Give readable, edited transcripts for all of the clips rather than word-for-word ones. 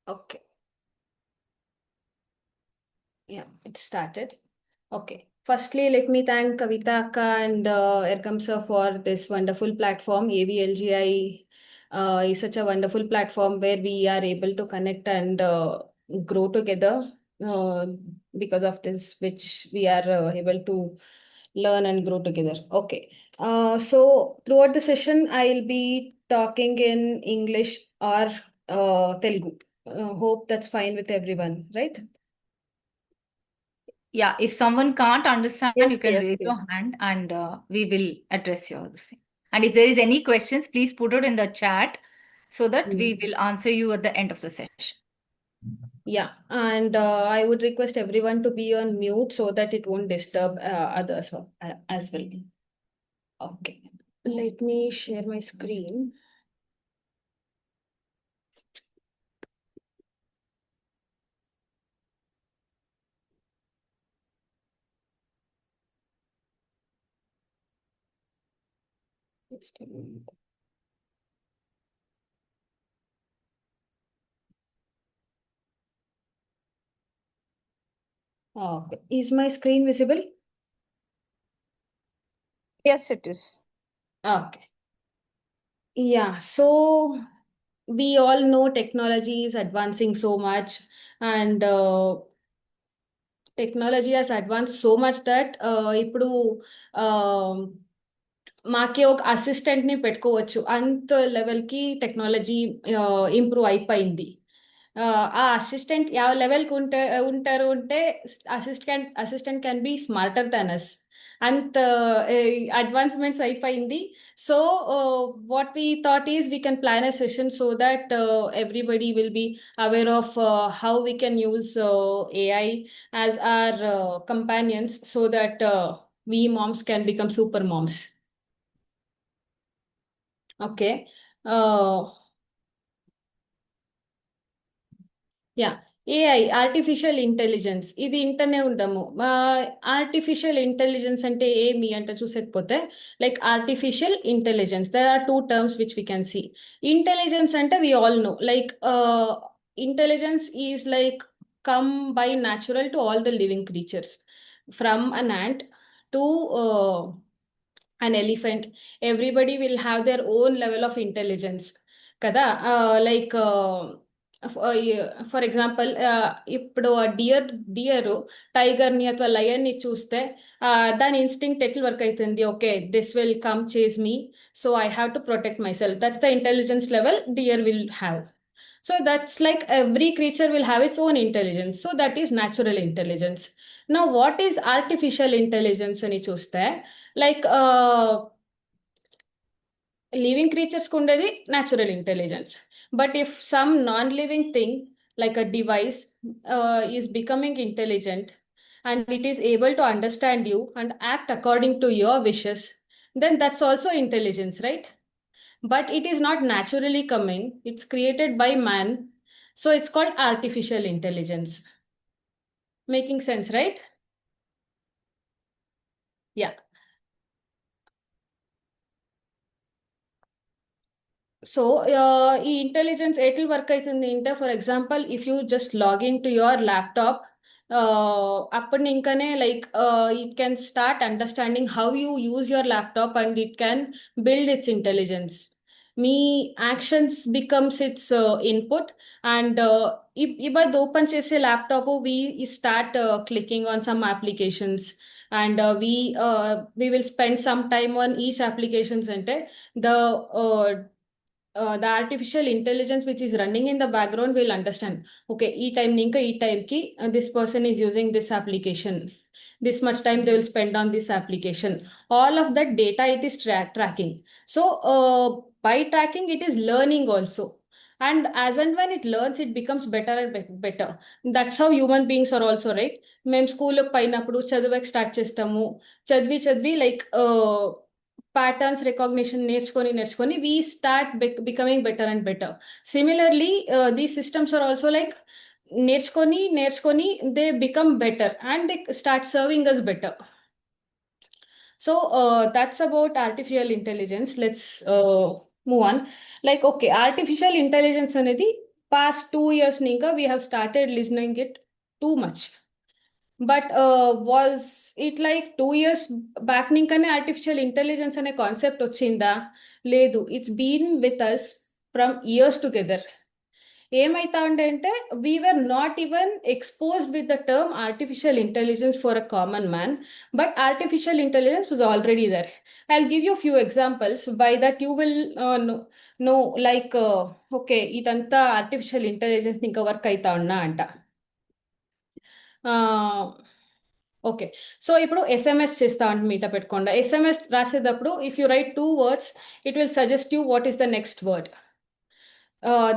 Okay. Yeah, it started. Okay. Firstly, let me thank Kavita Akka and Erkam sir for this wonderful platform. AVLGI is such a wonderful platform where we are able to connect and grow together. Uh, because of this, which we are able to learn and grow together. Okay. So throughout the session, I'll be talking in English or Telugu. Hope that's fine with everyone, right? Yeah, if someone can't understand, Yes, you can yes, raise yes. your hand and we will address your thing. And if there is any questions, please put it in the chat so that we Mm. will answer you at the end of the session. Yeah, and I would request everyone to be on mute so that it won't disturb others as well. Okay, let me share my screen. Just a moment. Is my screen visible? Yes, it is. Okay. Yeah, so we all know technology is advancing so much, and technology has advanced so much that ఇప్పుడు మాకే ఒక assistant ని పెట్టుకోవచ్చు అంత level కి technology improve అయిపోయింది. ఆ assistant ಯಾವ లెవెల్ కి ఉంటారు అంటే assistant can be smarter than us. అంత అడ్వాన్స్మెంట్స్ అయిపోయింది. So what we thought is we can plan a session so that everybody will be aware of how we can use AI as our companions so that we moms can become super moms. Okay. Yeah AI artificial intelligence ఇది ఇంటనే ఉంటాము. Artificial intelligence అంటే ఏమి అంటే చూసేకపోతే like artificial intelligence there are two terms which we can see. Intelligence అంటే we all know like intelligence is like come by natural to all the living creatures from an ant to an elephant. Everybody will have their own level of intelligence కదా. Like for example ఇప్పుడు dear tiger ని అథवा lion ని చూస్తే దాని instinct ఎట్లా work అవుతుంది, okay this will come chase me, so I have to protect my self. That's the intelligence level dear will have. So that's like every creature will have its own intelligence. So that is natural intelligence. Now, what is artificial intelligence అని చూస్తే like living క్రీచర్స్కి ఉండేది natural intelligence. But if some non living thing like a device is becoming intelligent and it is able to understand you and act according to your wishes, then that's also intelligence, right? But it is not naturally coming, it's created by man. So it's called artificial intelligence. Making sense, right? Yeah. So ఈ intelligence ఎట్లా work అవుతుంది అంటే for example if you just log in to your laptop, అప్పుడు ఇంకానే like it can start understanding how you use your laptop and it can build its intelligence. మీ actions becomes its input and ఇబ్బంది open చేసే laptop we start clicking on some applications and we will spend some time on each applications ante the uh, the artificial intelligence which is running in the background will understand, okay e time ninka e time ki this person is using this application, this much time they will spend on this application. All of that data it is tracking. So by tracking it is learning also, and as and when it learns it becomes better and better. That's how human beings are also, right? మేము స్కూల్కి పోయినప్పుడు చదువుకి start చేస్తాము, చదివి చదివి like patterns recognition నేర్చుకొని we start becoming better and better. Similarly, these systems are also like నేర్చుకొని they become better and they start serving us better. So that's about artificial intelligence. Let's move on. Like, okay, artificial intelligence అనేది past 2 years ninka we have started listening it too much. But was it like 2 years back ninkane artificial intelligence అనే concept వచ్చిందా? లేదు, it's been with us from years together. ఏమైతా ఉండే అంటే we are not even exposed with the term artificial intelligence for a common man, but artificial intelligence was already there. I'll give you few examples by that you will know like okay ఇదంతా artificial intelligence ఇంకా work అవుతా ఉన్నా అంట. Okay, so ఇప్పుడు SMS చేస్తా అంటే మీట పెట్టుకోండి. SMS రాసేటప్పుడు if you right 2 words, it will suggest you what is the next word.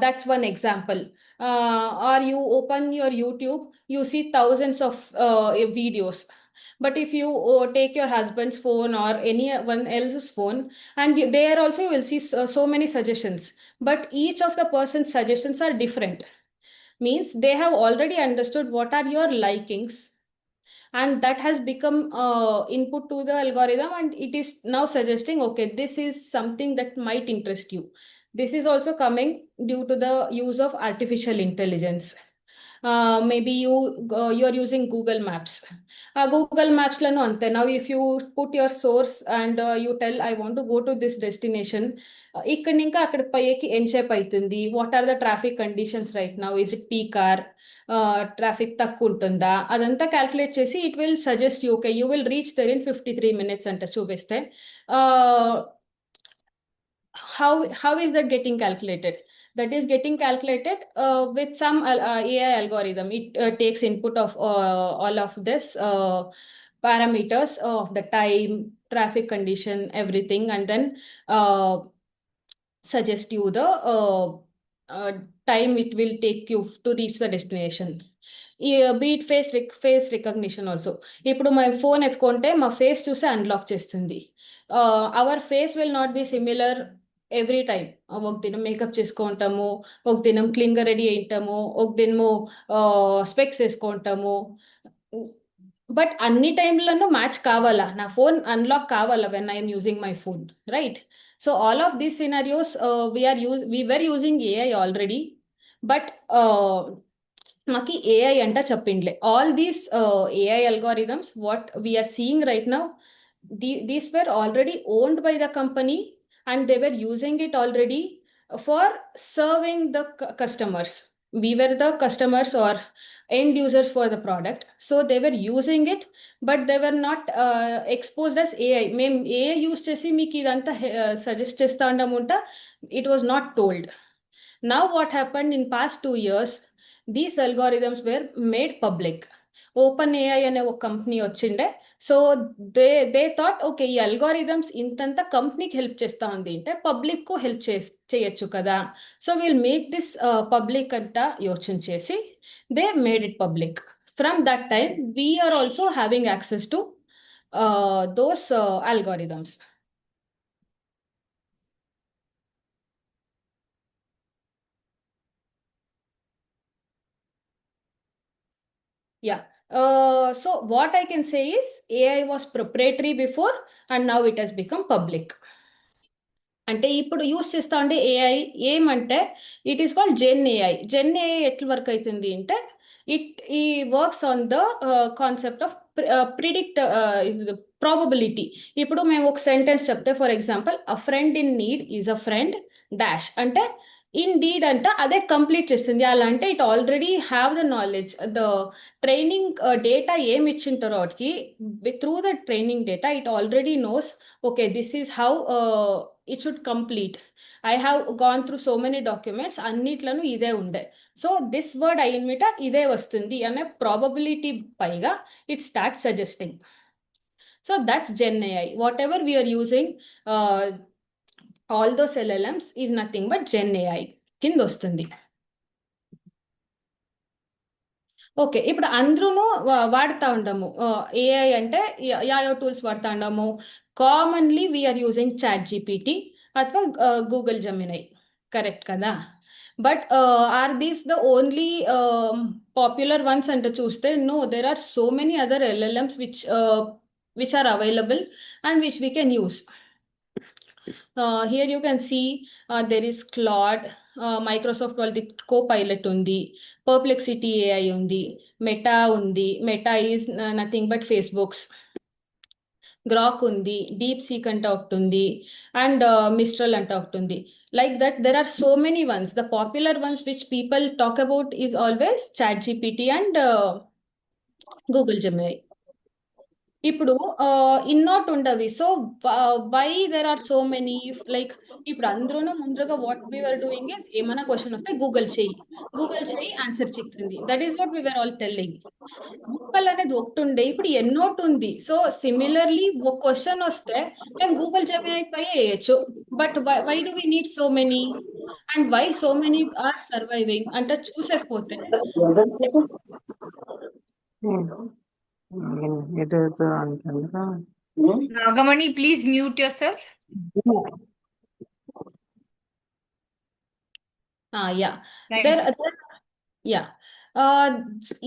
That's one example. Or you open your YouTube, you see thousands of videos. But if you take your husband's phone or anyone else's phone, and there also you will see so many suggestions. But each of the person's suggestions are different. Means they have already understood what are your likings, and that has become input to the algorithm, and it is now suggesting okay this is something that might interest you. This is also coming due to the use of artificial intelligence. Maybe you are using Google Maps. Google Maps lano ante. Now if you put your source and you tell I want to go to this destination, ఇక్కడ ఇంకా అక్కడ పైకి ఎంచేపు అవుతుంది, what are the traffic conditions right now, is it peak or traffic తక్కువ ఉంటుందా, అదంతా calculate చేసి it will suggest you okay you will reach there in 53 minutes అంట చూపిస్తే. How is that getting calculated? That is getting calculated with some AI algorithm. It takes input of all of this parameters of the time, traffic condition, everything, and then suggest you the uh, time it will take you to reach the destination. Be it face recognition also. ఇప్పుడు my phone ఎత్తుకుంటే మా face చూసి unlock చేస్తుంది. Hour face will not be similar every time. ఒక దినం makeup చేసుకుంటాము, ఒక దినం క్లీన్గా రెడీ అయింటాము, ఒక దినము స్పెక్స్ వేసుకుంటాము. బట్ అన్ని టైంలను మ్యాచ్ కావాలా, నా ఫోన్ అన్లాక్ కావాలా when I'm using my phone, right? So all of these scenarios we were using AI already, but మాకి ఏఐ అంట చెప్పిండ్లే. All these AI algorithms what we are seeing right now, these were already owned by the company, and they were using it already for serving the customers. We were the customers or end users for the product, so they were using it, but they were not exposed as AI. మేము AI use చేసి మీకు ఇదంతా suggest చేస్తా ఉండముంట, it was not told. Now what happened in past 2 years, these algorithms were made public. Open AI అనే ఒక company వచ్చిండే. So they thought okay ఈ algorithms ఇంతంత కంపెనీకి హెల్ప్ చేస్తా ఉంది అంటే పబ్లిక్కు హెల్ప్ చేయొచ్చు కదా, so will make this public అంట యోచన చేసి they made it public. From that time we're also having access to those algorithms. Yeah. So what I can say is AI was proprietary before, and now it has become public. అంటే ఇప్పుడు use చేస్తా ఉంటే AI ఏమంటే it is called gen AI ఎట్లా work అవుతుంది అంటే ఈ works on the concept of predict probability. ఇప్పుడు మేము ఒక సెంటెన్స్ చెప్తే for example a friend in need is a friend dash అంటే ఇన్ డీడ్ అంట అదే కంప్లీట్ చేస్తుంది. అలా అంటే it already have the knowledge, the training data ఏమి ఇచ్చింటారో వాటికి, through the training data it already knows okay this is how it should complete. I have gone through so many documents, అన్నిట్లను ఇదే ఉండే, సో దిస్ వర్డ్ అయినమిట ఇదే వస్తుంది అనే probability పైగా it start suggesting. So that's gen AI. Whatever we're using all those LLMs is nothing but gen AI కింద వస్తుంది. Okay, ఇప్పుడు అందరూను వాడుతూ ఉండము ఏఐ అంటే యాయో టూల్స్ వాడుతూ ఉండము. Commonly we're using ChatGPT అథవా గూగుల్ జెమినై, కరెక్ట్ కదా? But are these the only popular ones అంటే చూస్తే no, there are so many other LLMs which are available and which we can use. Here you can see there is Claude, Microsoft వాళ్ళది Copilot ఉంది, Perplexity AI ఉంది, Meta ఉంది. Meta is nothing but Facebook's. Grok ఉంది, DeepSeek అంటే ఒకటి ఉంది, and Mistral అంటే ఒకటి ఉంది. Like that there are so many ones. The popular ones which people talk about is always ChatGPT and Google Gemini. ఇప్పుడు ఇన్నోట్ ఉండవి. So why there are so many? Like ఇప్పుడు అందరూను ముందుగా వాట్ వీఆర్ డూయింగ్ ఇస్ ఏమైనా question వస్తే Google చేయి answer చెప్తుంది. That is what we're all telling. Google అనేది ఒకటి ఉండే ఇప్పుడు ఎన్నోటి ఉంది. సో సిమిలర్లీ ఒక క్వశ్చన్ వస్తే మేము గూగుల్ జెమినై పై వేయచ్చు. But why do we need so many and why so many are surviving అంటే చూసేకపోతే ಇದು ಅಂತಂದ್ರ Nagamani, please mute yourself. Yeah. Thank There, you. yeah.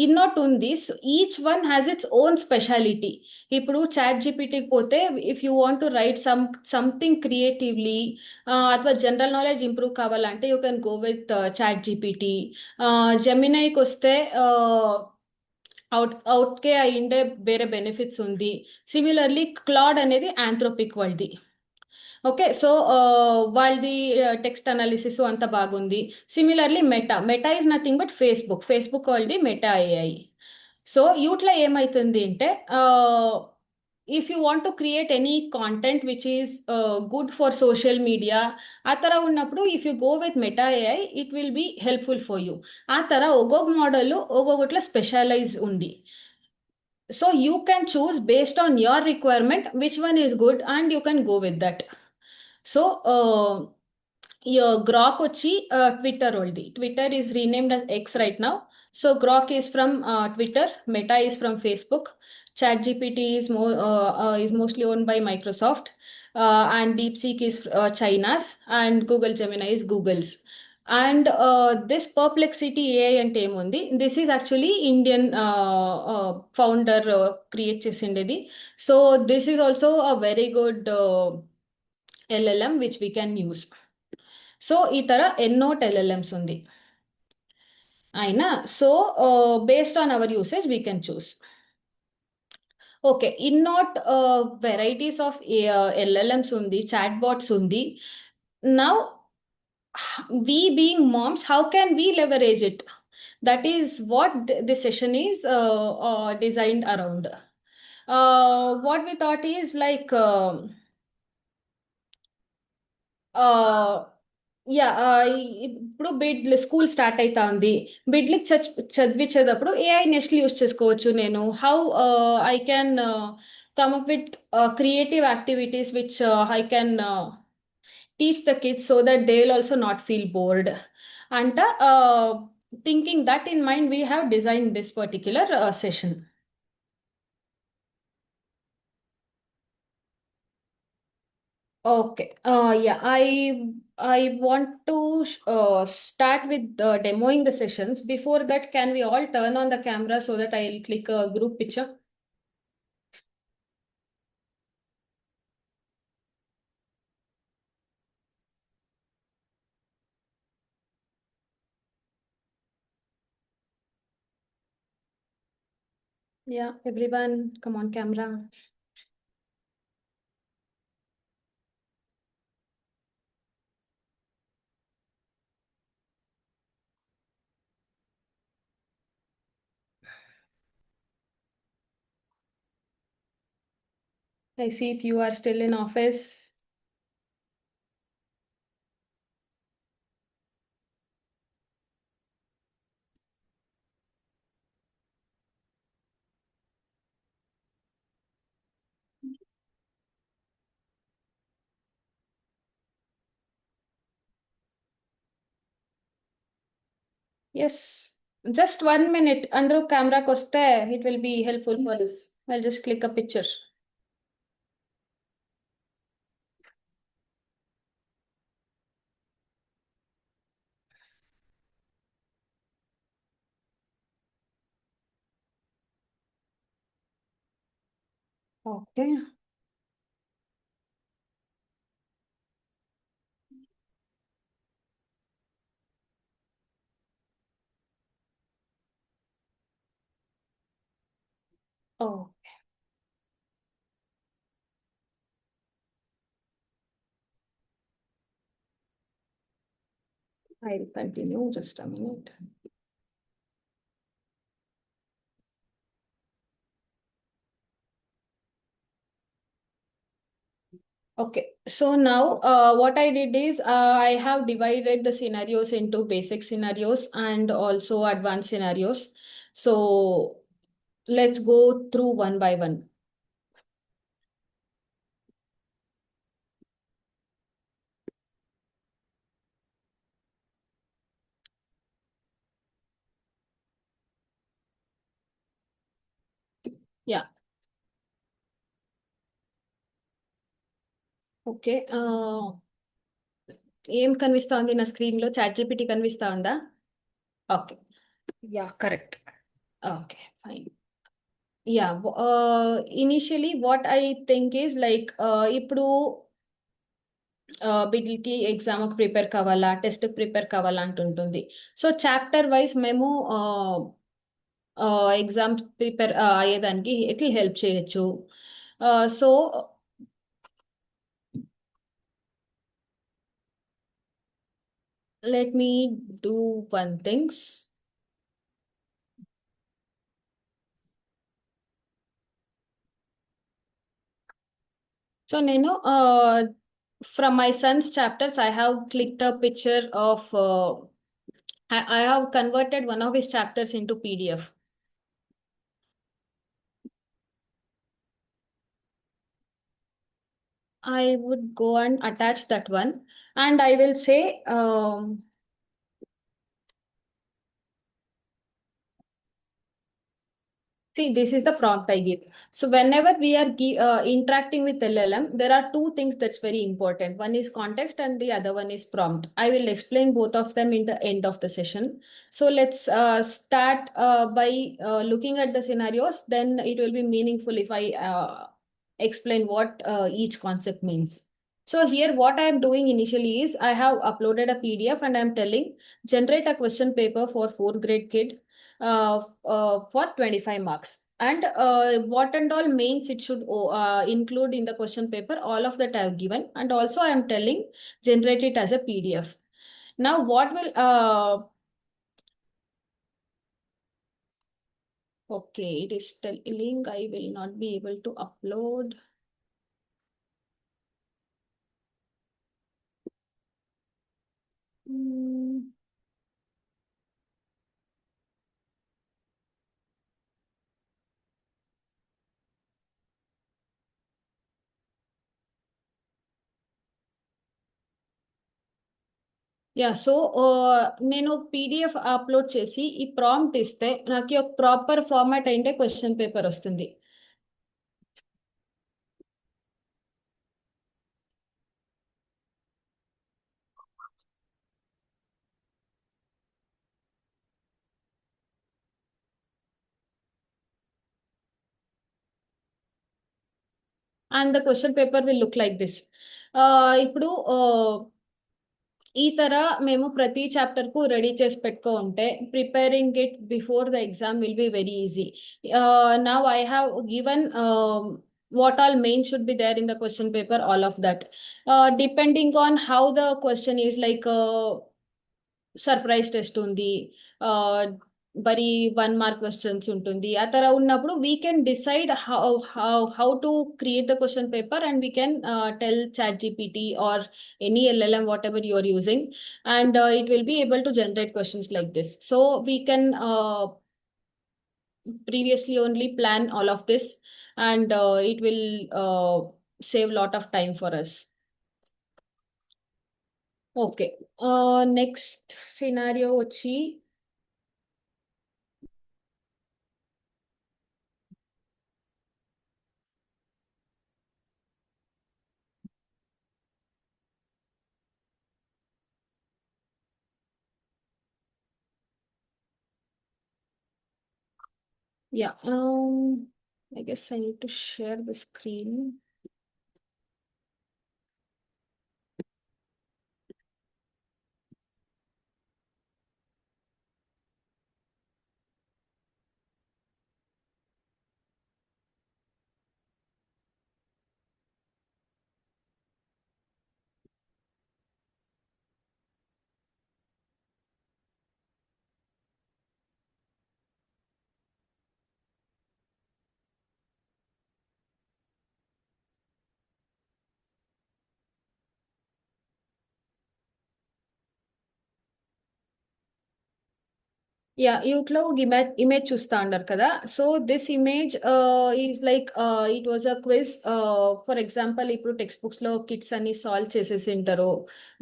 ఇన్నోట్ ఉంది. So each one has its own speciality. ఇప్పుడు చాట్ జీపీటీకి పోతే if you want to write something creatively అథవా జనరల్ నాలెడ్జ్ ఇంప్రూవ్ కావాలంటే you can go with ChatGPT. జెమినైకి వస్తే అవుట్కే అయ్యిండే వేరే బెనిఫిట్స్ ఉంది. సిమిలర్లీ క్లాడ్ అనేది ఆంథ్రోపిక్ వాళ్ళది. ఓకే, సో వాళ్ళది టెక్స్ట్ అనాలిసిస్ అంతా బాగుంది. Similarly Meta is nothing but Facebook వాళ్ళది మెటా ఏఐ. సో యూట్లో ఏమవుతుంది అంటే if you want to create any content which is good for social media ఆ ಥರ ఉన్నప్పుడు if you go with Meta AI it will be helpful for you. ఆ ಥರ ఒక్కొక్క మోడల్ ఒక్కొక్కట్లో స్పెషలైజ్ ఉంది. So you can choose based on your requirement which one is good and you can go with that. So Grok వచ్చి Twitter oldie. Twitter is renamed as X right now. So Grok is from Twitter, Meta is from Facebook, ChatGPT is mostly owned by Microsoft, and DeepSeek is China's, and Google Gemini is Google's. And this Perplexity AI అంటే ఏముంది, this is actually Indian founder create చేసిండేది. So this is also a very good LLM which we can use. So ఈ ಥರ ఎన్నోట్ LLMs ఉంది అయినా. So based on our usage we can choose. Okay, ఇన్నోట్ varieties of LLMs ఉంది, chatbots ఉంది. Now we being moms, how can we leverage it? That is what this session is designed around. What we thought is like yeah ఇప్పుడు school start అవుతా ఉంది. బిడ్లకి చదివించేటప్పుడు AI next use చేసుకోవచ్చు. నేను how I can come up with creative activities which I can teach the kids so that they will also not feel bored. And thinking that in mind, we have designed this particular session. Okay. Yeah, I want to start with demoing the sessions. Before that, can we all turn on the camera so that I'll click a group picture? Yeah, everyone, come on camera. I see if you are still in office. Yes, just 1 minute. Andro camera koste, it will be helpful for us. I'll just click a picture. Okay. Oh, I'll continue just a minute. Okay, so now what I did is I have divided the scenarios into basic scenarios and also advanced scenarios. So let's go through one by one. Yeah, okay. ఏం కనిపిస్తోంది నా screen లో? Chat GPT కనిపిస్తా ఉందా? Okay. Yeah, correct. Okay, fine. Yeah, initially what I think is like ఇప్పుడు బిడ్కి exam prepare కావాలా, test prepare కావాలా అంటుంటుంది. So chapter wise మేము ఎగ్జామ్ ప్రిపేర్ అయ్యేదానికి ఎట్లా హెల్ప్ చేయొచ్చు. So let me do one things. So నేను from my son's chapters, I have clicked a picture of, I have converted one of his chapters into PDF. I would go and attach that one, and I will say, see, this is the prompt I give. So whenever we are interacting with LLM, there are two things that's very important. One is context and the other one is prompt. I will explain both of them in the end of the session. So let's start by looking at the scenarios. Then it will be meaningful if I explain what each concept means. So here what I am doing initially is I have uploaded a PDF and I am telling generate a question paper for 4th grade kid for 25 marks. And what and all means it should include in the question paper, all of that I have given. And also I am telling generate it as a PDF. Now what will, okay, it is telling I will not be able to upload. Hmm. Yeah, so నేను PDF upload చేసి ఈ prompt ఇస్తే నాకు ఒక proper format అయింటే question paper వస్తుంది. And the question paper will look like this. ఇప్పుడు ఈ తర మేము ప్రతి చాప్టర్ కు రెడీ చేసి పెట్టుకో ఉంటే preparing it before the exam will be very easy. Now I have given what all main should be there in the question paper, all of that. Depending on how the question is, like surprise test ఉంది, మరి 1 mark questions ఉంటుంది, ఆ తర ఉన్నప్పుడు we can decide how to create the question paper and we can tell ChatGPT or any LLM whatever you are using, and it will be able to generate questions like this. So we can previously only plan all of this, and it will save lot of time for us. Okay, next scenario వచ్చి yeah, I guess I need to share the screen. Yeah యూట్లో ఒక image చూస్తా ఉన్నారు కదా. So this image is like it was a quiz. For example ఇప్పుడు textbooks లో kids అన్ని solve చేసేసి ఉంటారు.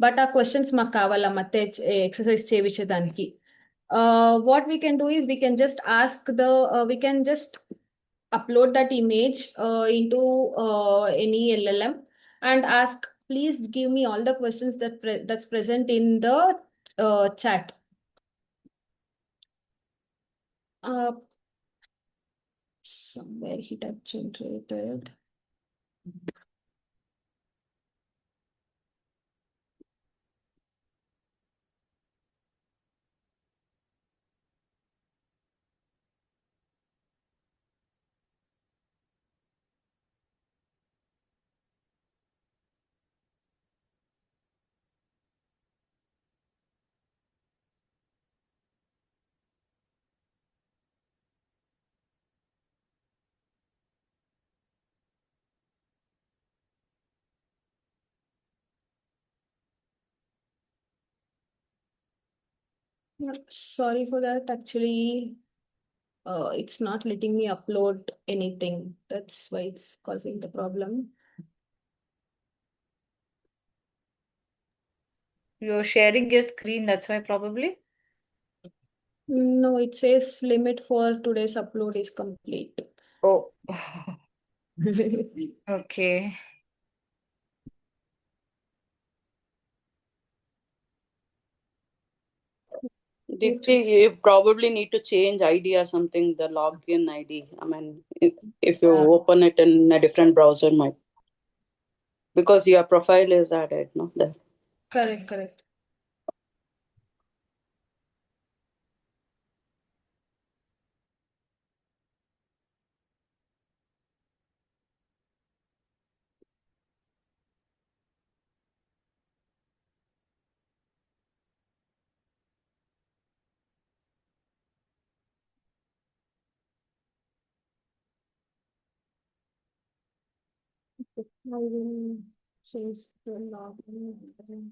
బట్ ఆ క్వశ్చన్స్ మాకు కావాలా ಮತ್ತೆ ఎక్సర్సైజ్ చేయించేదానికి. What we can do is we can just ask the we can just upload that image into any LLM and ask, please give me all the questions that's present in the chat. Uh, somewhere he typed generated. Sorry for that. Actually, it's not letting me upload anything. That's why it's causing the problem. You're sharing your screen, that's why probably. No, it says limit for today's upload is complete. Oh, okay. Dipti, you probably need to change ID or something, the login ID. I mean, if you open it in a different browser, might because your profile is added, no? There. Correct. I will change the login.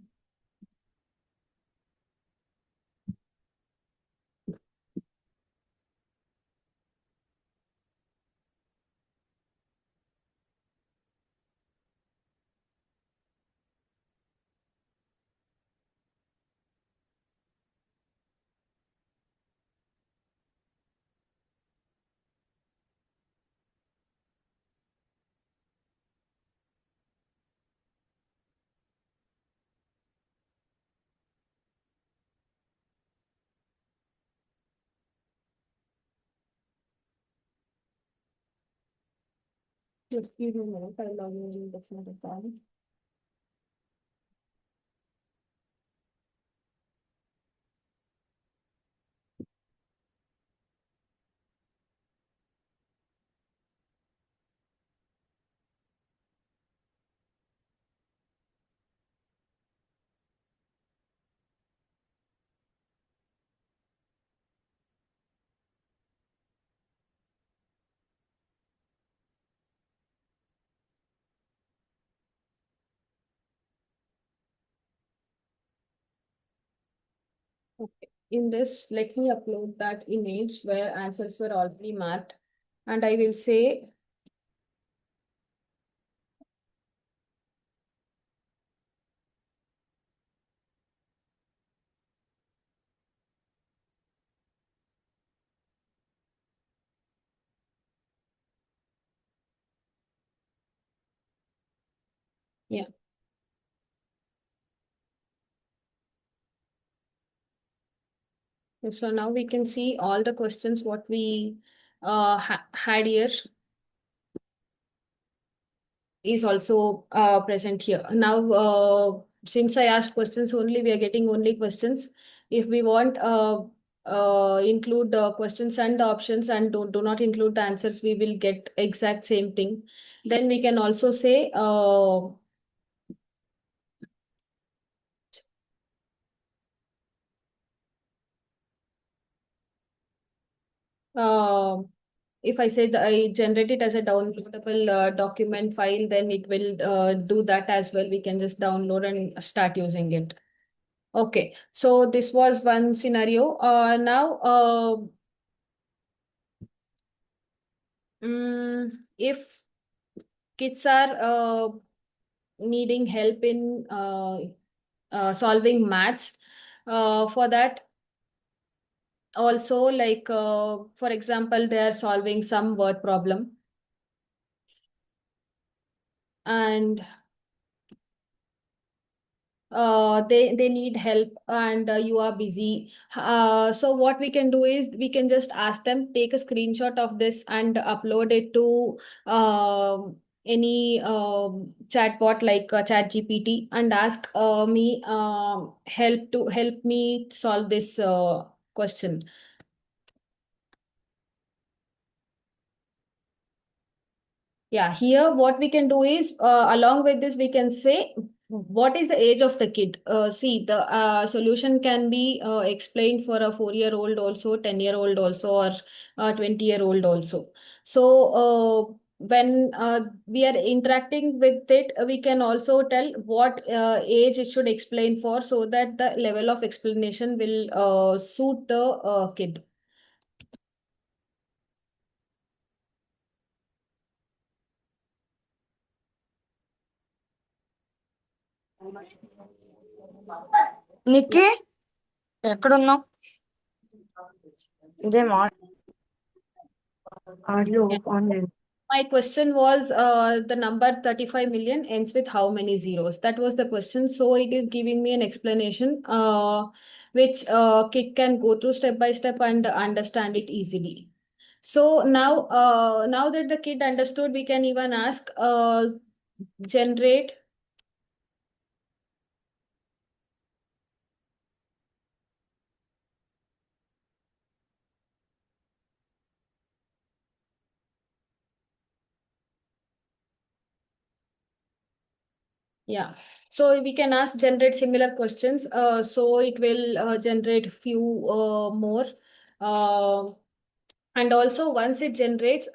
Just give me a minute. I'll log in a different account. Okay. In this, let me upload that image where answers were already marked. And I will say, yeah. So now we can see all the questions what we had here is also present here. Now, since I asked questions only, we are getting only questions. If we want include the questions and the options and do not include the answers, we will get exact same thing. Then we can also say if I said I generate it as a downloadable document file, then it will do that as well. We can just download and start using it. Okay, so this was one scenario. Now, if kids are needing help in solving maths, for that also, like for example, they are solving some word problem, and they need help, and you are busy. So what we can do is we can just ask them, take a screenshot of this and upload it to any chatbot like chat GPT, and ask me help me solve this question. Yeah, here what we can do is, along with this, we can say what is the age of the kid. See, the solution can be explained for a 4-year-old also, 10-year-old also, or 20-year-old also. So when we are interacting with it, we can also tell what age it should explain for, so that the level of explanation will suit the kid. నిక్కి ఎక్కడున్నావు? ఇదే audio on చేయండి. My question was the number 35 million ends with how many zeros? That was the question. So it is giving me an explanation which kid can go through step by step and understand it easily. So now that the kid understood, we can even ask generate Yeah. So we can ask generate similar questions. So it will generate few more. Uh, and also once it generates,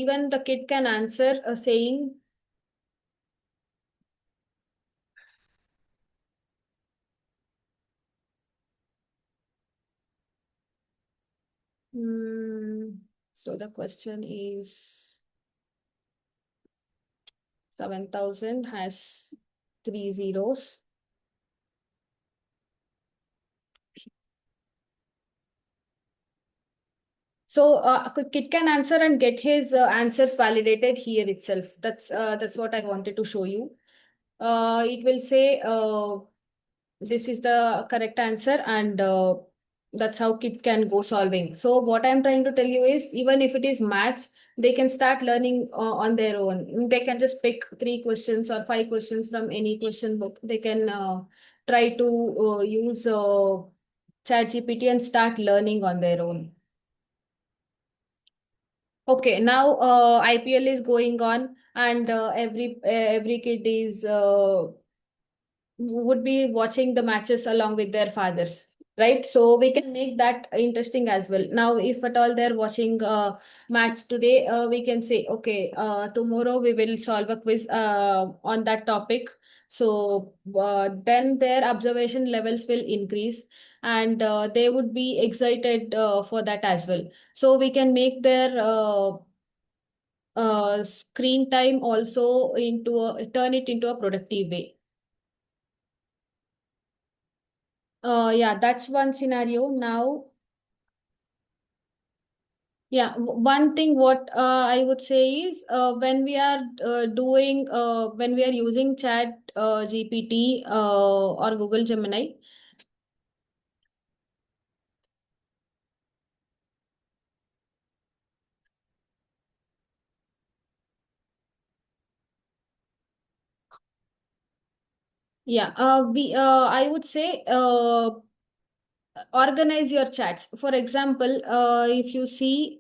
even the kid can answer saying, so the question is 7,000 has 3 zeros. So kid can answer and get his answers validated here itself. That's what I wanted to show you. It will say this is the correct answer, and that's how kid can go solving. So what I'm trying to tell you is, even if it is maths, they can start learning on their own. They can just pick 3 questions or 5 questions from any question book. They can try to use chat GPT and start learning on their own. Okay, now IPL is going on, and every kid is would be watching the matches along with their fathers, right? So we can make that interesting as well. Now, if at all they're watching match today, we can say, okay, tomorrow we will solve a quiz on that topic. So then their observation levels will increase, and they would be excited for that as well. So we can make their screen time also turn it into a productive way. Yeah, that's one scenario. Now, yeah, one thing what I would say is, when we are when we are using chat GPT or Google Gemini, yeah, I would say organize your chats. For example, if you see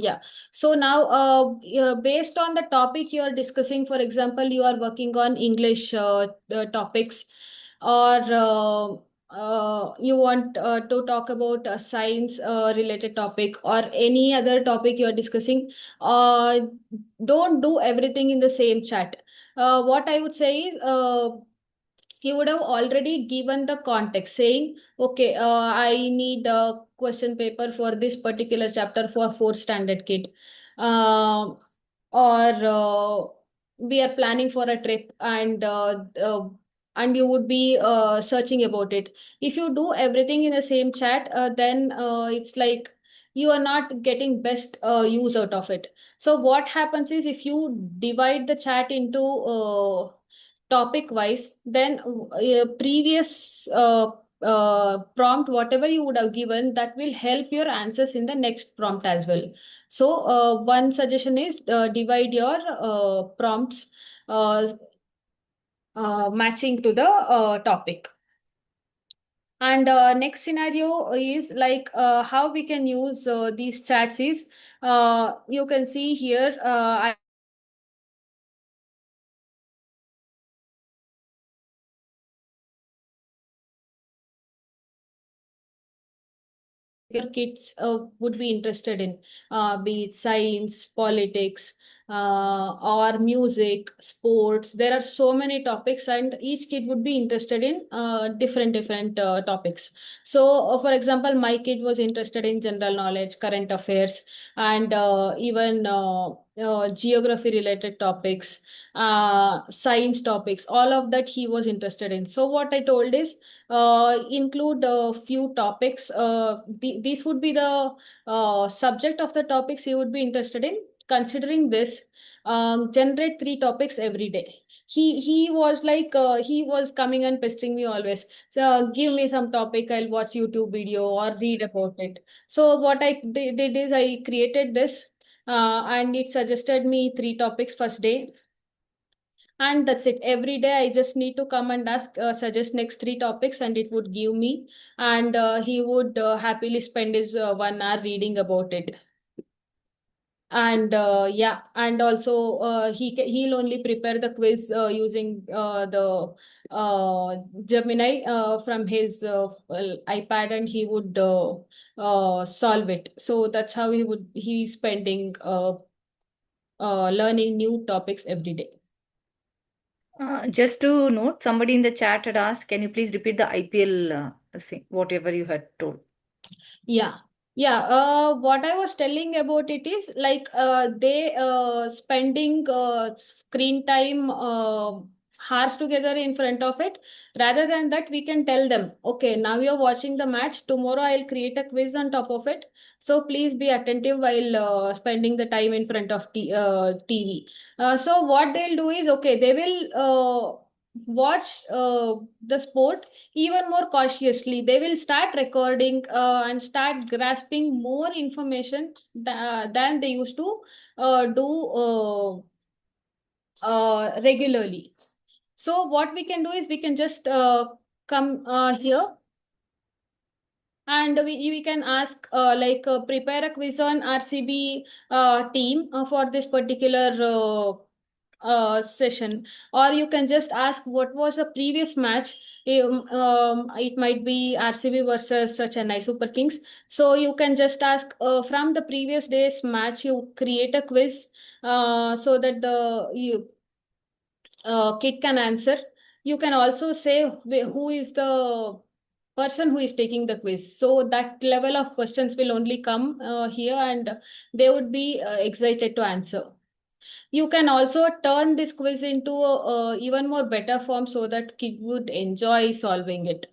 yeah. So now, based on the topic you are discussing, for example, you are working on English topics, or you want to talk about a science related topic or any other topic you're discussing, uh, don't do everything in the same chat. What I would say is, he would have already given the context saying, okay, I need a question paper for this particular chapter for fourth standard kid. Um or we are planning for a trip, and you would be searching about it. If you do everything in the same chat, then it's like you are not getting best use out of it. So what happens is, if you divide the chat into topic wise, then previous prompt, whatever you would have given, that will help your answers in the next prompt as well. So one suggestion is, divide your prompts uh, matching to the topic. And next scenario is like, how we can use these chats is, you can see here, your kids would be interested in, be it science, politics, or music, sports. There are so many topics, and each kid would be interested in different topics. So, for example, my kid was interested in general knowledge, current affairs, and even geography related topics, science topics. All of that he was interested in. So, what I told is, include a few topics. These would be the subject of the topics you would be interested in. Considering this, generate three topics every day. He was like, he was coming and pestering me always. So give me some topic, I'll watch YouTube video or read about it. So what I did is, I created this, and it suggested me three topics first day, and that's it. Every day I just need to come and ask, suggest next three topics, and it would give me, and he would happily spend his 1 hour reading about it. And yeah, and also he'll only prepare the quiz using the Gemini from his iPad, and he would solve it. So that's how he's spending learning new topics every day. Just to note, somebody in the chat had asked, can you please repeat the IPL thing, whatever you had told? Yeah. Yeah, what I was telling about it is like, they spending screen time hours together in front of it. Rather than that, we can tell them, okay, now you're watching the match. Tomorrow I'll create a quiz on top of it. So please be attentive while spending the time in front of TV. So what they'll do is, okay, they will watch the sport even more cautiously. They will start recording and start grasping more information than they used to do regularly. So what we can do is, we can just come here, and we can ask, like, prepare a quiz on RCB team for this particular session. Or you can just ask, what was the previous match. It might be RCB versus Chennai Super Kings. So you can just ask, from the previous day's match, you create a quiz so that kid can answer. You can also say who is the person who is taking the quiz. So that level of questions will only come here, and they would be excited to answer. You can also turn this quiz into a even more better form, so that kid would enjoy solving it.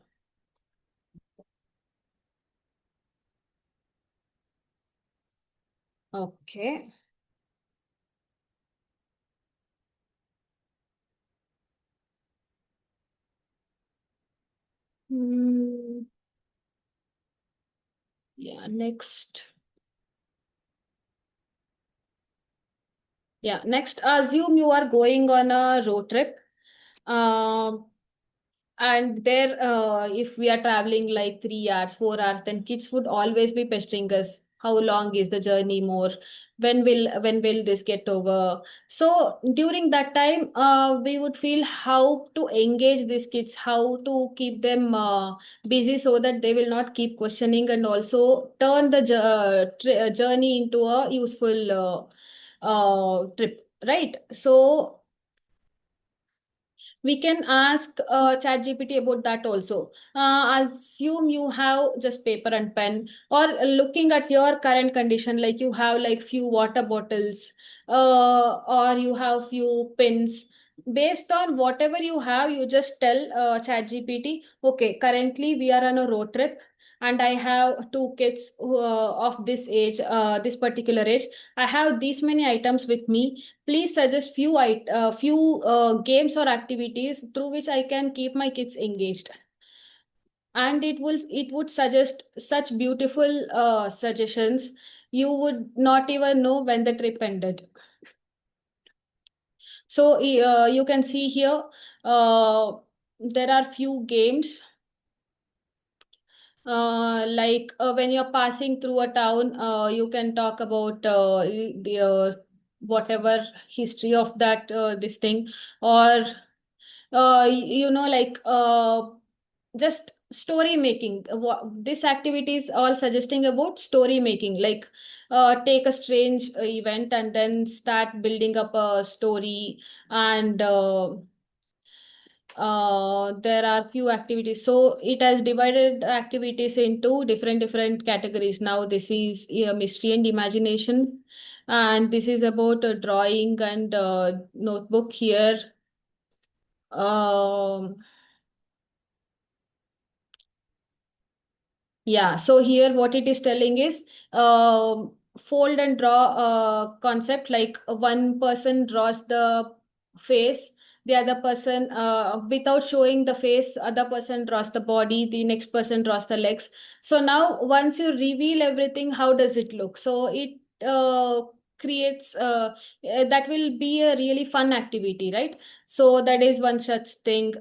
Okay. Hmm. Yeah, next. Yeah, next, assume you are going on a road trip. Um, and there, if we are traveling like 3 hours, 4 hours, then kids would always be pestering us. how long is the journey more, when will this get over. So during that time, we would feel how to engage these kids, how to keep them busy so that they will not keep questioning, and also turn the journey into a useful trip, right? So we can ask ChatGPT about that also. Assume you have just paper and pen, or looking at your current condition, like you have like few water bottles, or you have few pens. Based on whatever you have, you just tell ChatGPT, okay, currently we are on a road trip, and I have two kids of this age, this particular age. I have these many items with me. Please suggest few games or activities through which I can keep my kids engaged. And it would suggest such beautiful suggestions. You would not even know when the trip ended. So you can see here, there are few games, like when you're passing through a town, you can talk about the whatever history of that this thing, or like just story making. This activity is all suggesting about story making, like take a strange event and then start building up a story. And there are few activities, so it has divided activities into different categories. Now this is mystery and imagination, and this is about drawing and notebook here. um Yeah, so here what it is telling is fold and draw concept, like one person draws the face, the other person, without showing the face, other person draws the body, the next person draws the legs. So now once you reveal everything, how does it look? So it creates that will be a really fun activity, right? So that is one such thing.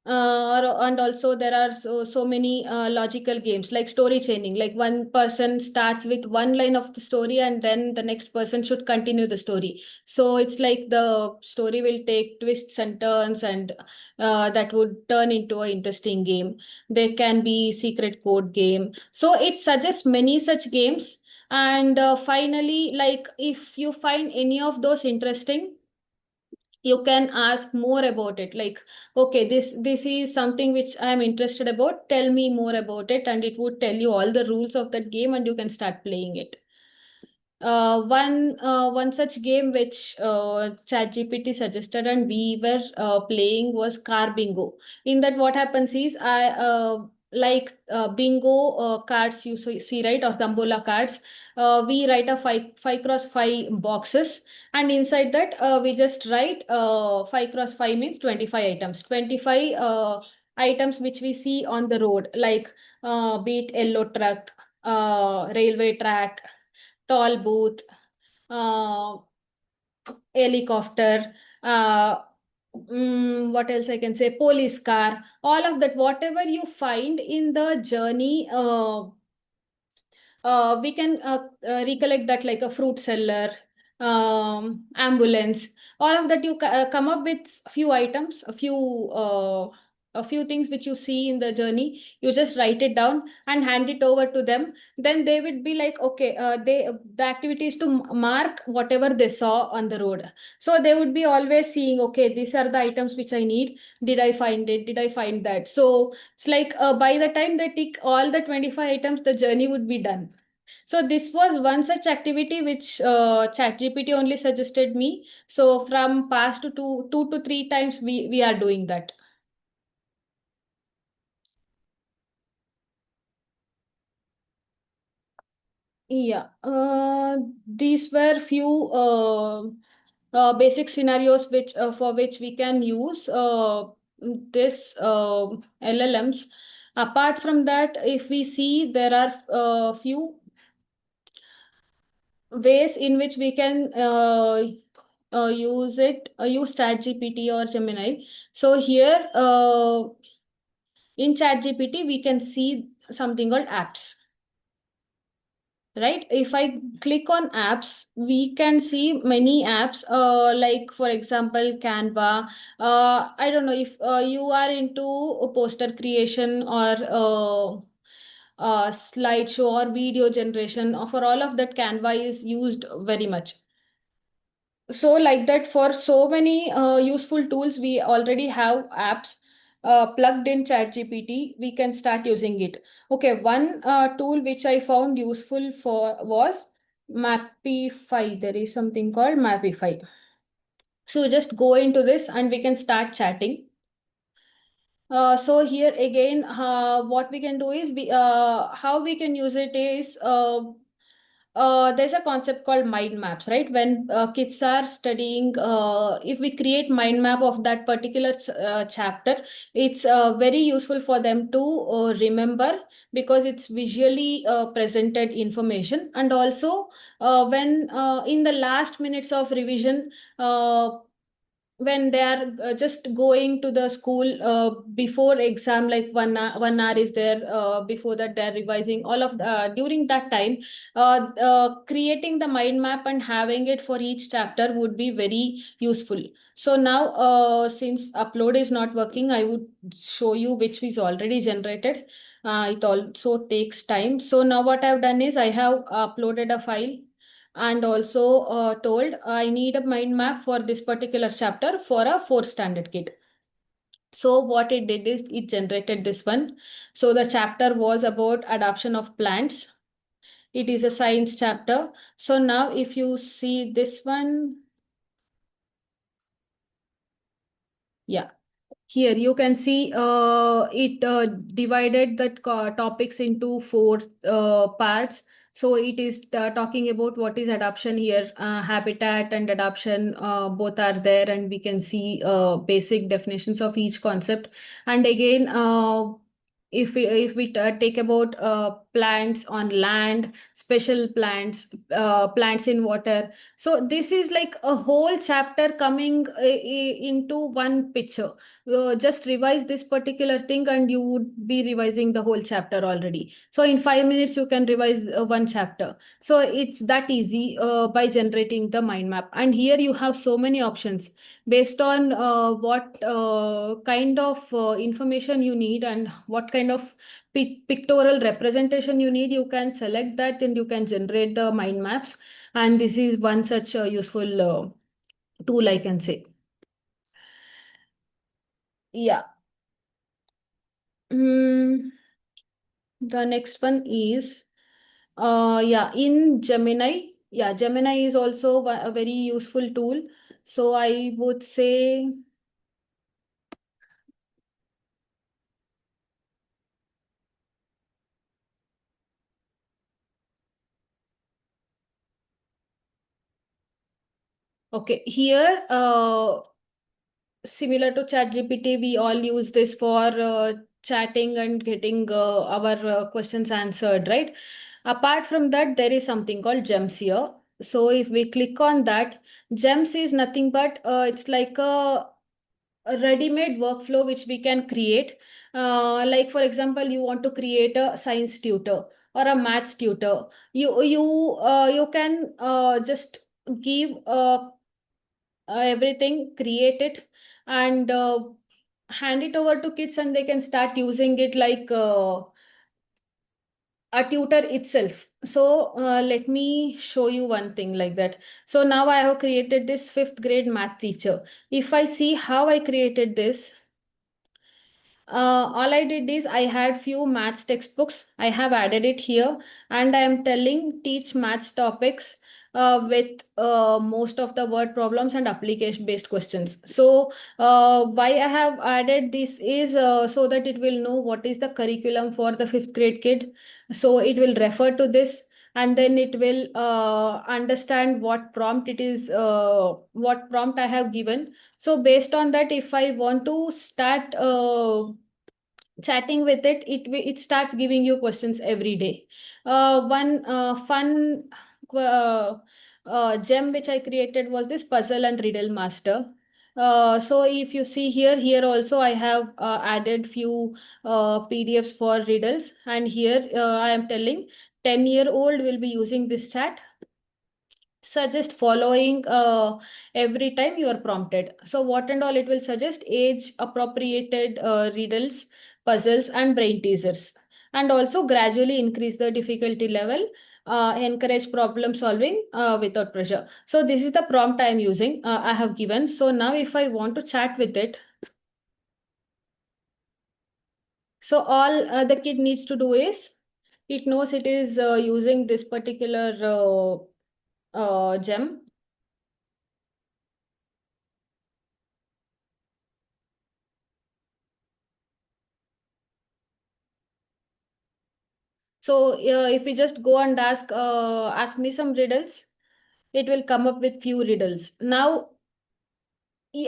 And also there are so many logical games, like story chaining, like one person starts with one line of the story and then the next person should continue the story. So it's like the story will take twists and turns, and that would turn into an interesting game. There can be secret code game, so it suggests many such games. And finally, like if you find any of those interesting, you can ask more about it, like, okay, this is something which I am interested about, tell me more about it, and it would tell you all the rules of that game and you can start playing it. One such game which ChatGPT suggested and we were playing was car bingo. In that, what happens is, I like bingo cards you see, right, or tambola cards. We write a five cross five boxes, and inside that we just write 5 cross 5 means 25 items. 25 items which we see on the road, like be it yellow truck, railway track, toll booth, uh, helicopter, what else I can say, police car, all of that, whatever you find in the journey, we can recollect that, like a fruit seller, ambulance, all of that. You come up with a few items, a few things which you see in the journey. You just write it down and hand it over to them. Then they would be like, okay, the activity is to mark whatever they saw on the road. So they would be always seeing, okay, these are the items which I need. Did I find it? Did I find that? So it's like by the time they tick all the 25 items, the journey would be done. So this was one such activity which ChatGPT only suggested me. So from past to two to three times we are doing that. Yeah, these were few basic scenarios which for which we can use this LLMs. Apart from that, if we see, there are few ways in which we can use ChatGPT or Gemini. So here in ChatGPT, we can see something called apps. Right? If I click on apps, we can see many apps, like for example, Canva. I don't know if you are into poster creation or slideshow or video generation. For all of that, Canva is used very much. So like that, for so many useful tools, we already have apps plugged in ChatGPT. We can start using it. Okay, one tool which I found useful for was Mapify. There is something called Mapify. So just go into this and we can start chatting. So here again, what we can do is how we can use it is there's a concept called mind maps, right? When kids are studying, if we create mind map of that particular chapter, it's very useful for them to remember, because it's visually presented information. And also when in the last minutes of revision, when they are just going to the school before exam, like 1 hour is there, before that they're revising all of during that time, creating the mind map and having it for each chapter would be very useful. So now since upload is not working, I would show you which is already generated. It also takes time. So now what I've done is I have uploaded a file and also told I need a mind map for this particular chapter for a fourth standard kid. So what it did is it generated this one. So the chapter was about adoption of plants. It is a science chapter. So now if you see this one, yeah. Here you can see it divided the topics into four parts. So it is talking about what is adoption here, habitat and adoption, both are there, and we can see basic definitions of each concept. And again, if we take about plants on land, special plants, plants in water. So this is like a whole chapter coming into one picture. Just revise this particular thing and you would be revising the whole chapter already. So in 5 minutes you can revise one chapter. So it's that easy by generating the mind map. And here you have so many options based on what kind of information you need and what kind of pictorial representation you need. You can select that and you can generate the mind maps. And this is one such useful tool, I can say. Yeah. Mm, the next one is, yeah, in Gemini. Yeah, Gemini is also a very useful tool. So I would say, okay, here, similar to ChatGPT, we all use this for chatting and getting our questions answered, right? Apart from that, there is something called Gems here. So if we click on that, Gems is nothing but it's like a ready-made workflow which we can create. Like for example, you want to create a science tutor or a maths tutor. You can just give everything, create it, and hand it over to kids, and they can start using it like a tutor itself. So let me show you one thing like that. So now I have created this fifth grade math teacher. If I see how I created this, all I did is I had few maths textbooks. I have added it here, and I am telling teach maths topics with most of the word problems and application based questions. So why I have added this is so that it will know what is the curriculum for the fifth grade kid. So it will refer to this, and then it will understand what prompt it is, what prompt I have given. So based on that, if I want to start chatting with it, it starts giving you questions every day. One fun gem which I created was this puzzle and riddle master. So if you see here also I have added few PDFs for riddles, and here I am telling 10-year-old will be using this chat. Suggest following every time you are prompted. So what and all it will suggest: age appropriated riddles, puzzles, and brain teasers, and also gradually increase the difficulty level. Encourage problem solving without pressure. So this is the prompt I am using. I have given. So now if I want to chat with it, so all the kid needs to do is, it knows it is using this particular gem. So if we just go and ask me some riddles, it will come up with few riddles. Now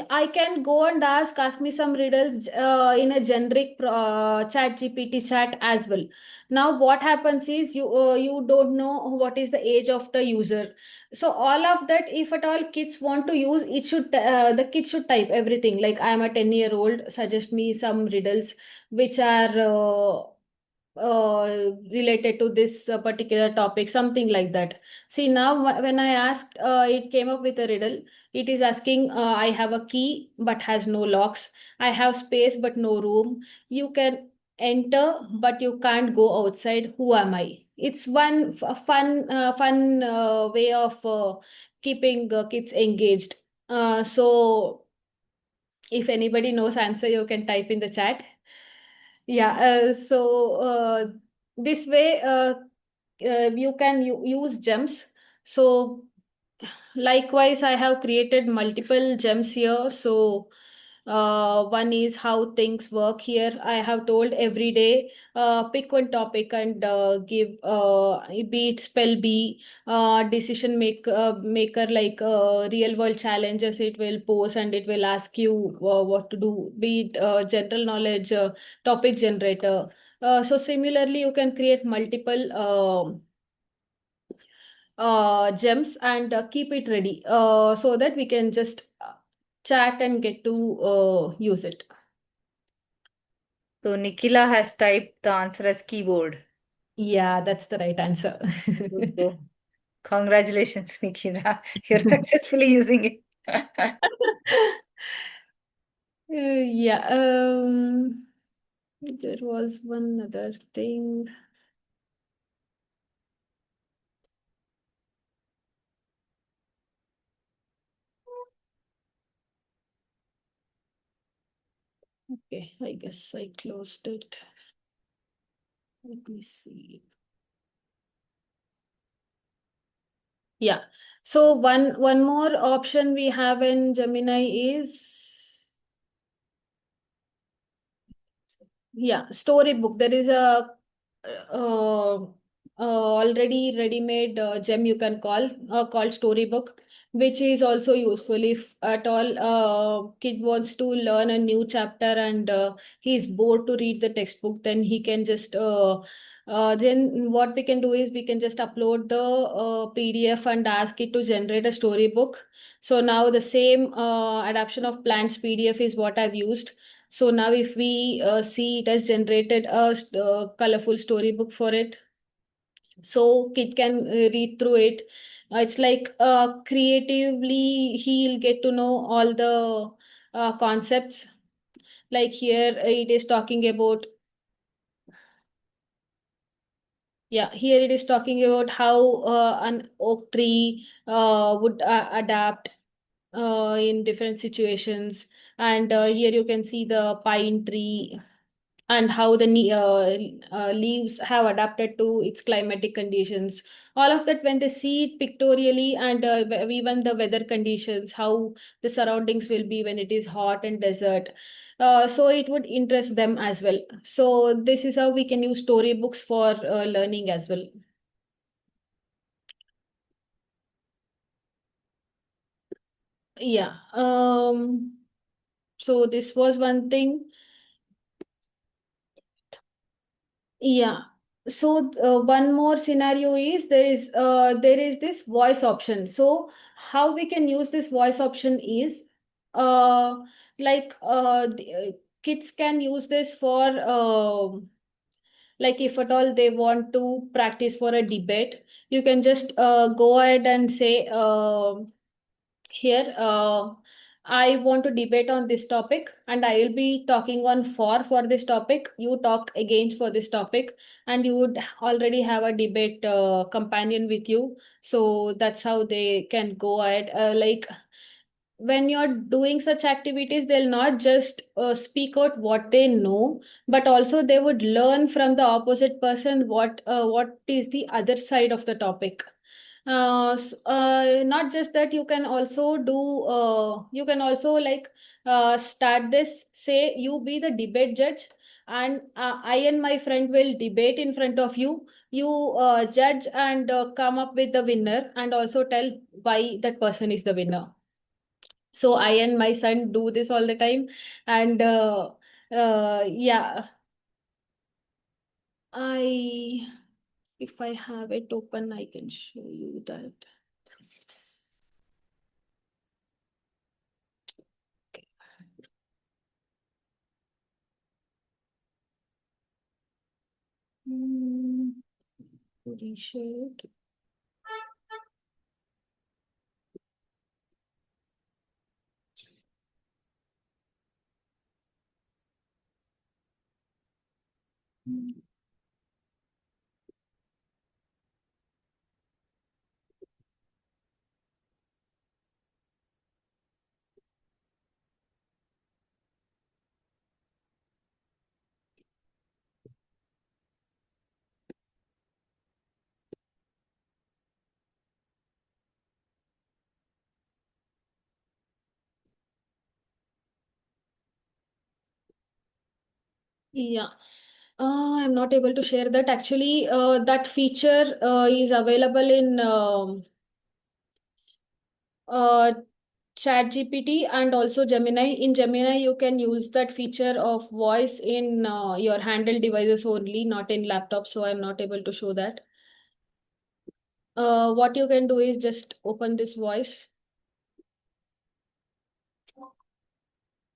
I can go and ask me some riddles in a generic chat GPT chat as well. Now what happens is you don't know what is the age of the user. So all of that, if at all kids want to use, it should the kid should type everything like I am a 10-year-old. Suggest me some riddles which are related to this particular topic, something like that. See, now when I asked, it came up with a riddle. It is asking, I have a key but has no locks. I have space but no room. You can enter but you can't go outside. Who am I? It's one fun way of keeping kids engaged. So if anybody knows answer, you can type in the chat. Yeah, this way you can use gems. So likewise, I have created multiple gems here. So one is how things work here. I have told every day, pick one topic and give be it spell bee, maker, like real world challenges it will pose, and it will ask you what to do. Be it general knowledge topic generator. So similarly, you can create multiple gems and keep it ready so that we can just chat and get to use it. So Nikhila has typed the answer as keyboard. Yeah, that's the right answer. So, congratulations, Nikhila. You're successfully using it. Yeah, there was one other thing. Okay, I guess I closed it. Let me see. Yeah. So one more option we have in Gemini is, yeah, storybook. There is a already ready-made gem you can called storybook, which is also useful if at all kid wants to learn a new chapter and he is bored to read the textbook. Then he can just then what we can do is we can just upload the PDF and ask it to generate a storybook. So now the same adaptation of plants PDF is what I've used. So now if we see, it has generated a colorful storybook for it. So kid can read through it. It's like creatively he'll get to know all the concepts. Like here it is talking about, yeah, here it is talking about how an oak tree would adapt in different situations. And here you can see the pine tree and how the leaves have adapted to its climatic conditions. All of that, when they see it pictorially, and even the weather conditions, how the surroundings will be when it is hot and desert. So it would interest them as well. So this is how we can use storybooks for learning as well. Yeah. So this was one thing. Yeah. So one more scenario is, there is this voice option. So how we can use this voice option is, kids can use this for like if at all they want to practice for a debate, you can just go ahead and say here I want to debate on this topic and I will be talking on for this topic, you talk against for this topic, and you would already have a debate companion with you. So that's how they can go ahead, like when you're doing such activities, they'll not just speak out what they know, but also they would learn from the opposite person what is the other side of the topic. Not just that, you can also do you can also like start this, say you be the debate judge, and I and my friend will debate in front of you. You judge and come up with the winner, and also tell why that person is the winner. So I and my son do this all the time. And yeah, I if I have it open, I can show you that. Okay. Reshare it. Yeah. I'm not able to share that. Actually, that feature is available in uh, Chat GPT and also Gemini. In Gemini, you can use that feature of voice in your handheld devices only, not in laptops. So I'm not able to show that. What you can do is just open this voice.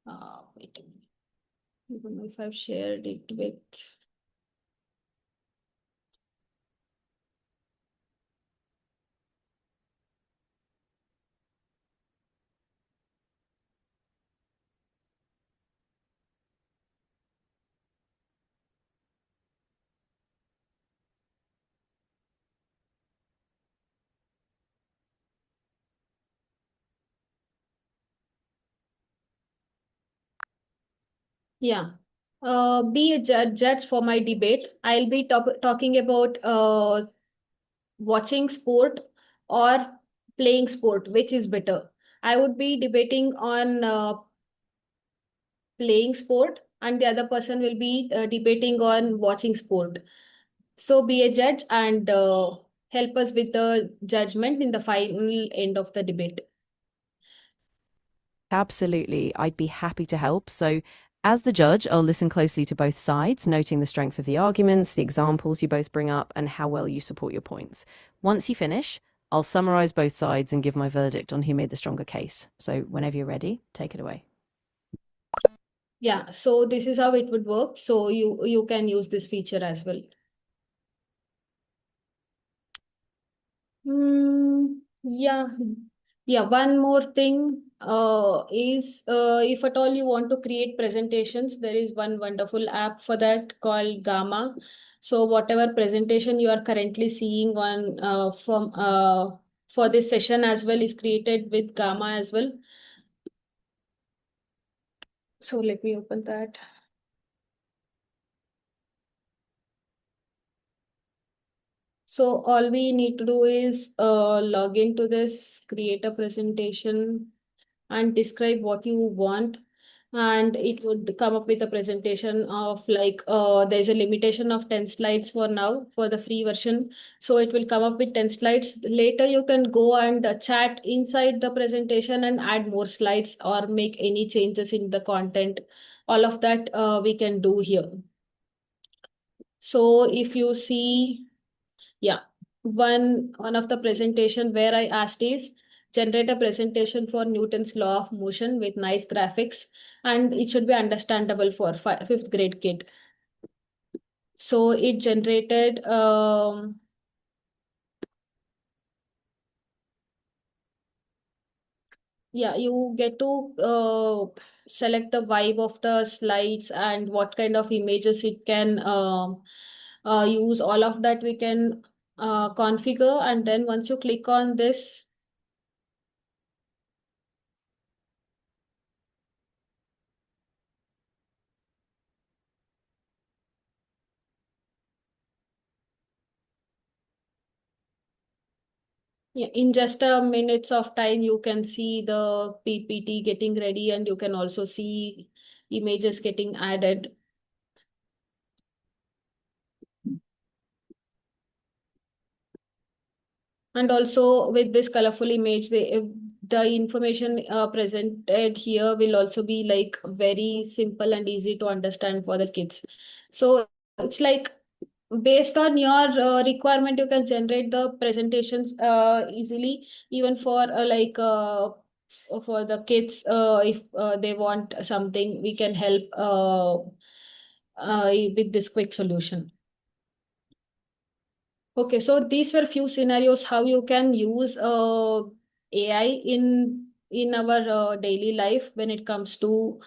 Wait a minute. I don't know if I've shared it with. Yeah. Be a judge for my debate. I'll be talking about watching sport or playing sport, which is better. I would be debating on playing sport, and the other person will be debating on watching sport. So be a judge and help us with the judgment in the final end of the debate. Absolutely. I'd be happy to help. So, as the judge, I'll listen closely to both sides, noting the strength of the arguments, the examples you both bring up, and how well you support your points. Once you finish, I'll summarize both sides and give my verdict on who made the stronger case. So, whenever you're ready, take it away. Yeah, so this is how it would work. So you can use this feature as well. Yeah. Yeah, one more thing is if at all you want to create presentations, there is one wonderful app for that called Gamma. So whatever presentation you are currently seeing on for this session as well is created with Gamma as well. So let me open that. So all we need to do is log into this, create a presentation, and describe what you want. And it would come up with a presentation of like there's a limitation of 10 slides for now for the free version. So it will come up with 10 slides. Later you can go and chat inside the presentation and add more slides or make any changes in the content. All of that we can do here. So if you see, yeah, one of the presentation where I asked is generate a presentation for Newton's law of motion with nice graphics, and it should be understandable for fifth grade kid. So it generated yeah, you get to select the vibe of the slides and what kind of images it can use. All of that we can configure, and then once you click on this, yeah, in just a minutes of time, you can see the PPT getting ready, and you can also see images getting added. And also with this colorful image, the information presented here will also be like very simple and easy to understand for the kids. So it's like based on your requirement, you can generate the presentations easily, even for for the kids. If they want something, we can help with this quick solution. Okay, so these were few scenarios how you can use AI in our daily life uh, when it comes to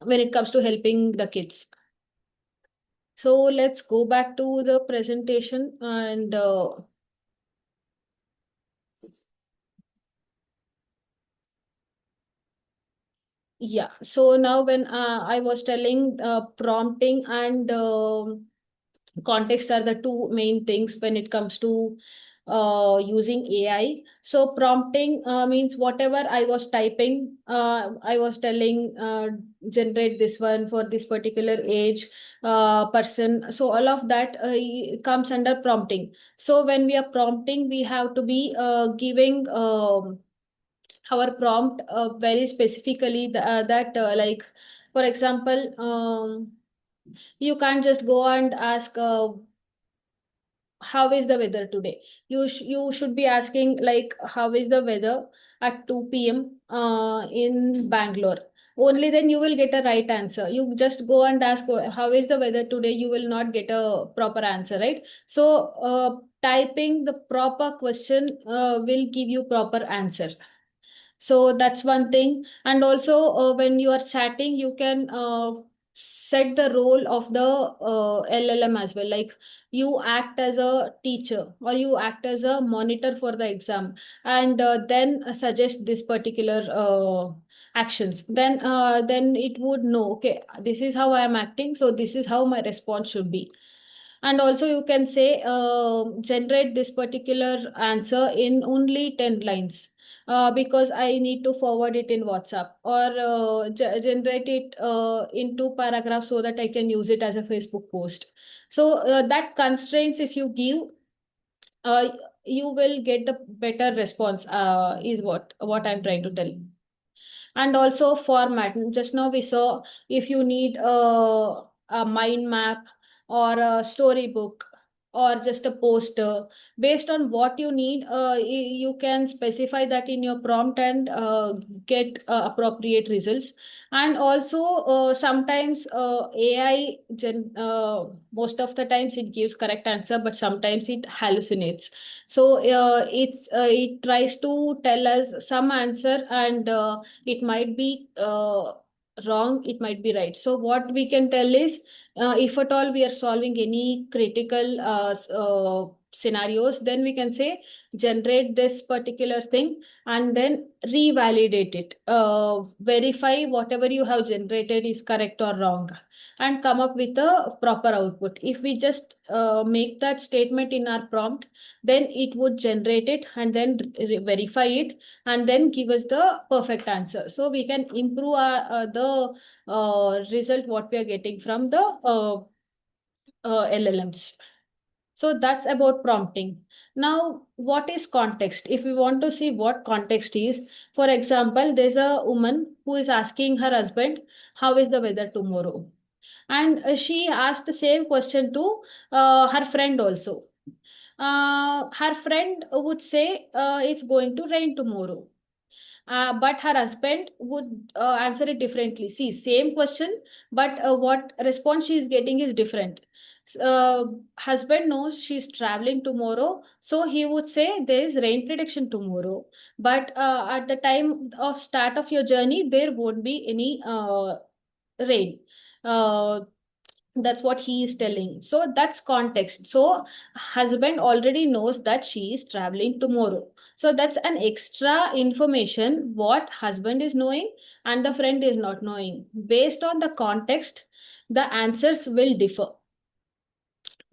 helping the kids. So let's go back to the presentation and yeah. So now when I was telling prompting and context are the two main things when it comes to using AI. So prompting means whatever I was typing, I was telling generate this one for this particular age person. So all of that comes under prompting. So when we are prompting, we have to be giving our prompt very specifically that like for example you can't just go and ask how is the weather today. You should be asking like how is the weather at 2 p.m. In Bangalore. Only then you will get a right answer. You just go and ask how is the weather today, you will not get a proper answer, right? So typing the proper question will give you proper answer. So that's one thing. And also, when you are chatting, you can set the role of the LLM as well. Like you act as a teacher or you act as a monitor for the exam, and then suggest this particular actions. Then it would know, okay, this is how I am acting, so this is how my response should be. And also you can say generate this particular answer in only 10 lines because I need to forward it in WhatsApp, or generate it in two paragraphs so that I can use it as a Facebook post. So that constraints if you give, uh, you will get the better response is what I'm trying to tell. And also format, just now we saw if you need a mind map or a storybook or just a poster, based on what you need, you can specify that in your prompt and get appropriate results. And also sometimes AI most of the times it gives correct answer, but sometimes it hallucinates. So it tries to tell us some answer, and it might be wrong, it might be right. So what we can tell is if at all we are solving any critical scenarios, then we can say generate this particular thing and then revalidate it, verify whatever you have generated is correct or wrong, and come up with a proper output. If we just make that statement in our prompt, then it would generate it and then verify it and then give us the perfect answer. So we can improve the result what we are getting from the LLMs. So that's about prompting. Now, what is context? If we want to see what context is, for example, there's a woman who is asking her husband, how is the weather tomorrow? And she asked the same question to her friend also. Her friend would say it's going to rain tomorrow. But her husband would answer it differently. See, same question, but what response she is getting is different. Husband knows she's traveling tomorrow, so he would say there is rain prediction tomorrow. But at the time of start of your journey, there won't be any rain. Uh, that's what he is telling. So that's context. So husband already knows that she is traveling tomorrow. So that's an extra information what husband is knowing and the friend is not knowing. Based on the context, the answers will differ.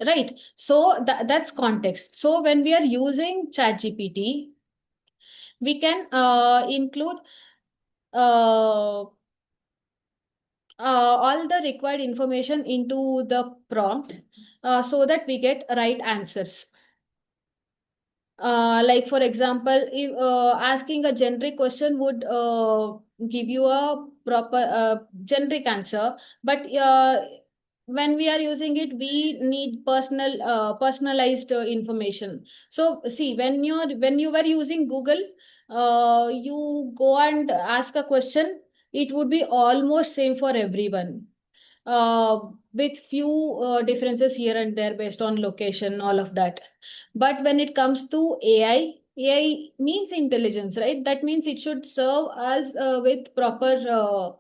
Right. So that's context. So when we are using ChatGPT, we can include uh, all the required information into the prompt so that we get right answers. Like for example, if asking a generic question would give you a proper generic answer, but when we are using it, we need personalized information. So see, when you were using Google, you go and ask a question, it would be almost same for everyone uh, with few differences here and there based on location, all of that. But when it comes to AI means intelligence, right? That means it should serve us with proper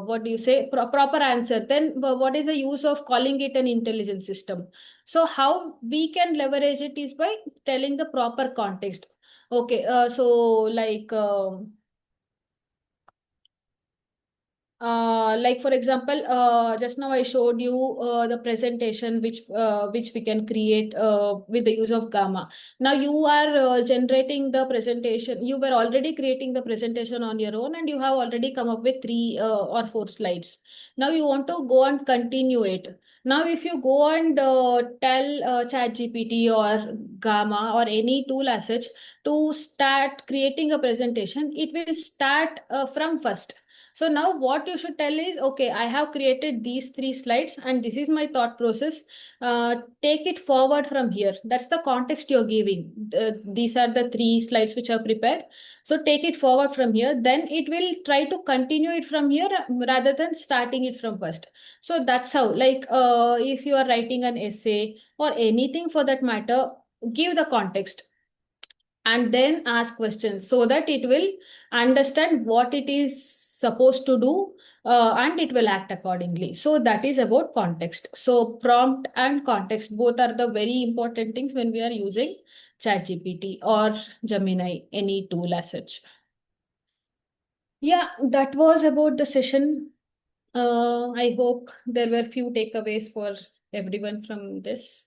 what do you say proper answer. Then what is the use of calling it an intelligent system? So how we can leverage it is by telling the proper context. Okay, so like like for example, just now I showed you the presentation which we can create with the use of Gamma. Now you are generating the presentation. You were already creating the presentation on your own, and you have already come up with 3 or 4 slides. Now you want to go and continue it. Now, if you go and tell ChatGPT or Gamma or any tool as such to start creating a presentation, it will start from first. So now what you should tell is, okay, I have created these 3 slides and this is my thought process. Take it forward from here. That's the context you're giving. These are the 3 slides which are prepared. So take it forward from here. Then it will try to continue it from here rather than starting it from first. So that's how, like, if you are writing an essay or anything for that matter, give the context and then ask questions so that it will understand what it is supposed to do and it will act accordingly. So that is about context. So prompt and context both are the very important things when we are using ChatGPT or Gemini, any tool as such. Yeah, that was about the session. I hope there were few takeaways for everyone from this.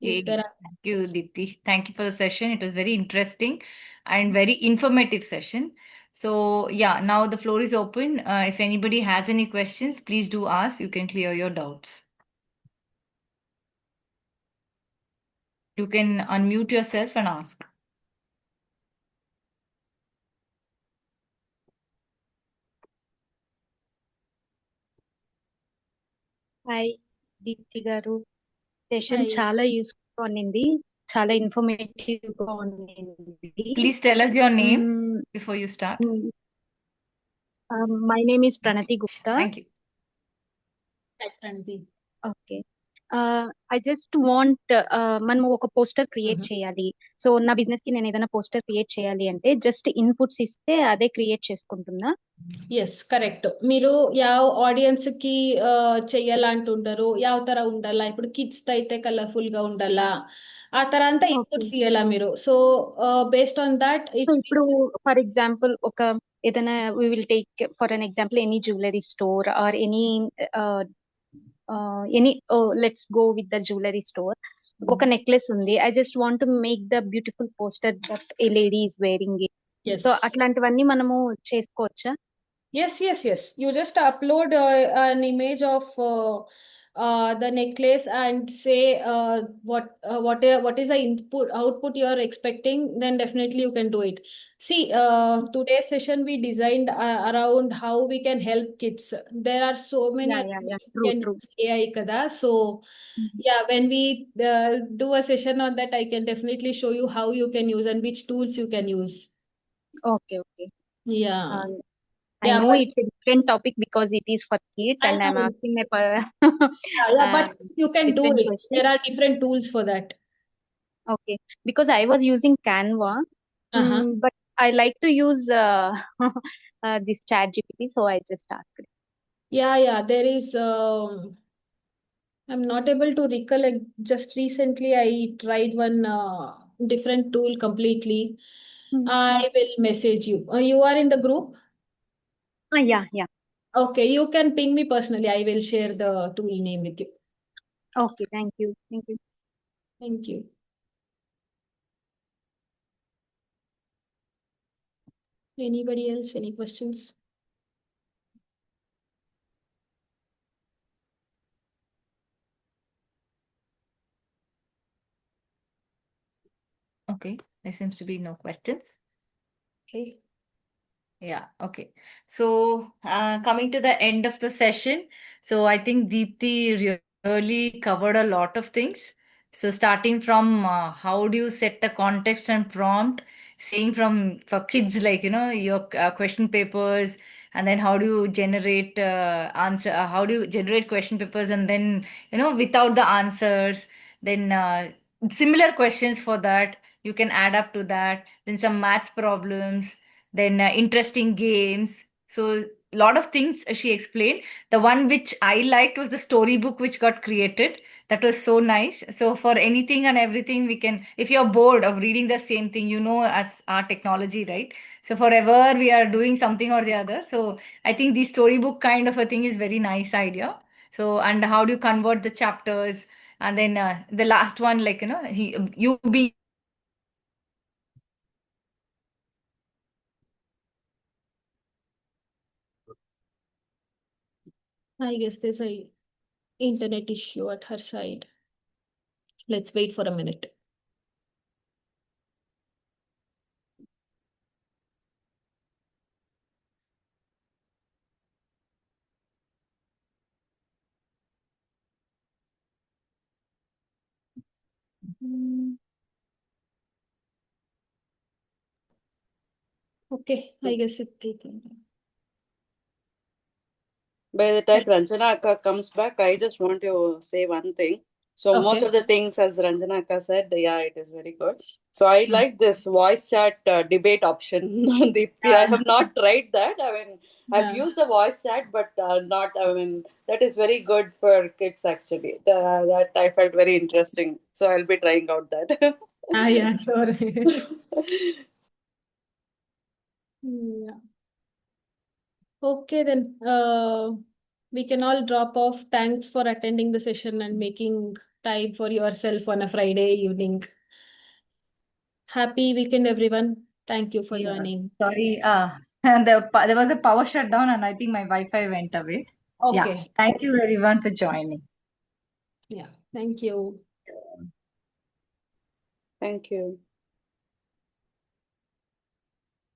If there are Thank you, Deepti. Thank you for the session. It was very interesting and very informative session. So yeah, now the floor is open. If anybody has any questions, please do ask. You can clear your doubts. You can unmute yourself and ask. Hi Deepti గారు, session Hi. చాలా useful గా ఉన్నింది, చాలా informative గా ఉన్నింది. Please tell us your name before you start. My name is Pranathi Gupta. Thank you. Hi, Pranati. Okay, I just want, మనం ఒక poster create చేయాలి. సో నా బిజినెస్ కి నేను ఏదైనా పోస్టర్ క్రియేట్ చేయాలి అంటే జస్ట్ ఇన్పుట్స్ ఇస్తే అదే క్రియేట్ చేసుకుంటుందా? Yes correct. మీరు ಯಾವ ఆడియన్స్ కి చెయ్యాలంటుంటారు, ಯಾವ ತರ ఉండాలా, ఇప్పుడు కిడ్స్ అయితే కలర్ఫుల్ గా ఉండాలా, ఆ ತರ అంతా ఇన్పుట్స్ ఇయ్యాలా మీరు. సో బేస్డ్ ఆన్ దాట్ సో ఇప్పుడు ఫర్ ఎగ్జాంపుల్ ఒక ఏదైనా we will take for an example any jewellery store or any let's go with the jewellery store. ఒక నెక్లెస్ ఉంది, I just want to make the beautiful poster that a lady is wearing it. So అట్లాంటివన్నీ మనము చేసుకోవచ్చా? Yes. You just upload an image of the necklace and say what is the input output you are expecting, then definitely you can do it. See, today's session we designed around how we can help kids. There are so many Yeah, other yeah, yeah. ways we True, can true. use AI kada. So Mhm. yeah, when we do a session on that, I can definitely show you how you can use and which tools you can use. Okay, okay. Yeah. I Yeah, know but it's a different topic because it is for kids, I and I'm know. asking Yeah, uh, but you can do different it. question. There are different tools for that. Okay, because I was using Canva, Uh-huh. but I like to use this chat GPT, so I just asked. Yeah, there is. I'm not able to recollect. Just recently, I tried one different tool completely. Mm. I will message you. You are in the group? Yeah, yeah. Okay, you can ping me personally. I will share the tool name with you. Okay, thank you. Thank you. Thank you. Anybody else? Any questions? Okay, there seems to be no questions. Okay. Yeah, okay. So, coming to the end of the session, so I think Deepthi really covered a lot of things. So, starting from how do you set the context and prompt, saying from for kids, like, your question papers, and then how do you generate how do you generate question papers, and then, without the answers, then similar questions for that, you can add up to that, then some maths problems, then interesting games. So a lot of things she explained. The one which I liked was the storybook which got created. That was so nice. So for anything and everything, we can, if you're bored of reading the same thing, it's our technology, right? So forever we are doing something or the other. So I think the storybook kind of a thing is very nice idea. So, and how do you convert the chapters? And then the last one, like, you being I guess there's a internet issue at her side. Let's wait for a minute. Okay, I guess it taken. By the time Ranjana Akka comes back, I just want to say one thing. So most Okay. of the things, as Ranjana Akka said, yeah, it is very good. So I like this voice chat debate option. Deepthi, I have not tried that. I mean, I've Yeah. used the voice chat, but not. I mean, that is very good for kids actually. That I felt very interesting. So I'll be trying out that. Yeah, sure. Yeah. Okay, then we can all drop off. Thanks for attending the session and making time for yourself on a Friday evening. Happy weekend, everyone. Thank you for Yeah, joining. sorry. And there was a power shutdown, and I think my Wi-Fi went away. Yeah, Okay. thank you everyone for joining. Yeah. Thank you. Thank you.